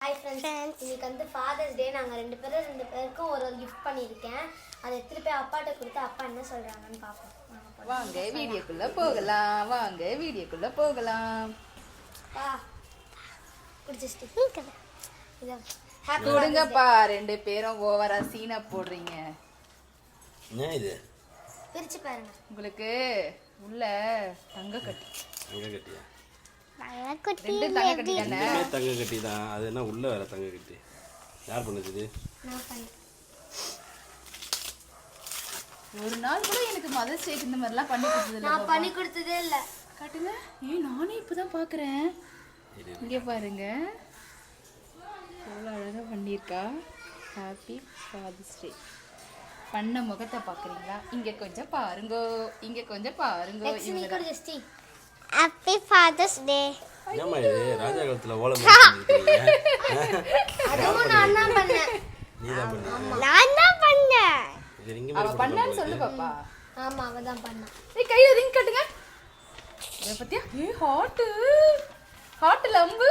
Hi friends, இன்னைக்கு வந்து fathers டே. நாங்கள் ரெண்டு பேருக்கும் ஒரு கிஃப்ட் பண்ணியிருக்கேன். அதை எடுத்துட்டு போய் அப்பாட்ட கொடுத்து அப்பா என்ன சொல்றாங்கன்னு பார்ப்போம். வாங்க வீடியோக்குள்ள போகலாம். வா குடிச்சிட்டு கொடுங்கப்பா, ரெண்டு பேரும் ஓவரா சீனா போடுறீங்க. என்ன இது? பிரிச்சு பாருங்க. உங்களுக்கு உள்ள தங்க கட்டி. தங்க கட்டியா? ரெண்டு தங்க கட்டி தானே? தங்க கட்டி தான். அது என்ன உள்ள வர தங்க கட்டி? யார் பண்ணது இது? நான் பண்ணேன். ஒரு நாள் கூட எனக்கு மதர்ஸ் டேக்கு இந்த மாதிரிலாம் பண்ணி கொடுத்தது இல்ல. நான் பண்ணி கொடுத்ததே இல்ல. காட்டுங்க. நானே இப்பதான் பாக்குறேன். இங்க பாருங்க, எவ்வளவு அழகா பண்ணிருக்கா. ஹாப்பி ஃபாதர்ஸ் டே. பண்ண முகத்தை பாக்குறீங்களா? இங்க கொஞ்சம் பாருங்க. ஹாப்பி ஃபாதர்ஸ் டே. என்னம்மா இது? ராஜா காலத்துல ஓலம் பண்ணிருக்கீங்க. அதுவும் நான் தான் பண்ணேன். நீ தான் பண்ணீங்க? நான் தான் பண்ணேன். இது ரிங் அவ பண்ணான்னு சொல்லு பாப்பா. ஆமா, அவ தான் பண்ணா. கையில ரிங் கட்டுங்க. இத பத்தியா? ஹாட் லம்பு.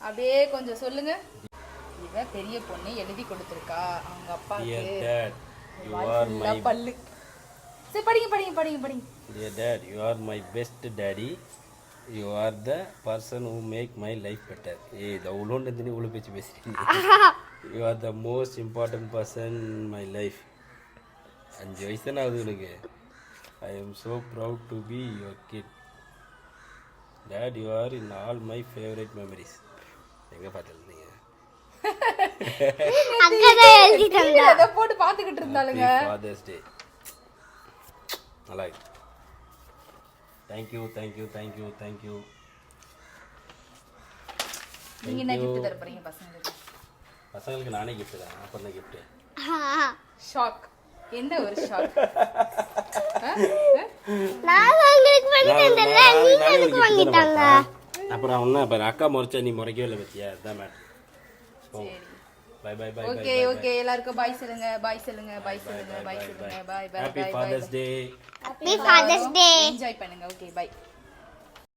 அப்படியே கொஞ்சம் சொல்லுங்க. இவ பெரிய பொண்ணு எழுதி கொடுத்திருக்கா அவங்க அப்பாக்கு. Dear Dad, you are my பல்லு. சரி படிங்க. Dear Dad, you are my best daddy. You are the person who make my life better. ஏய், இது அவ்வளோன்னு இருந்து இவ்வளோ பேசுறீங்க. You are the most important person in my life. 5 வயசு தானே ஆகுது உனக்கு. I am so proud to be your kid. Dad, you are in all my favorite memories. எங்க பார்த்தீங்க? அங்கதான் எழுதிட்டாங்க. அத போட்டு பாத்துக்கிட்டு இருந்தாலுங்க. Father's Day. நல்லா இருக்கு. Thank you. நீங்க என்ன gift தர போறீங்க பசங்களுக்கு? பசங்களுக்கு நானே gift தான். அப்ப என்ன gift? ஷாக். என்ன ஒரு ஷாக். நான் உங்களுக்கு பண்ணி தந்தல, நீங்க எனக்கு வாங்கிட்டாங்க. அப்புறம் அவன அக்கா முறைச்சா நீ முறைக்கவே இல்லை பத்தியா? அதான் மேட். சரி. பை. ஓகே எல்லாருக்கும் பை சொல்லுங்க. Bye. Happy Father's Day. Happy Father's Day. Enjoy பண்ணுங்க. Okay by.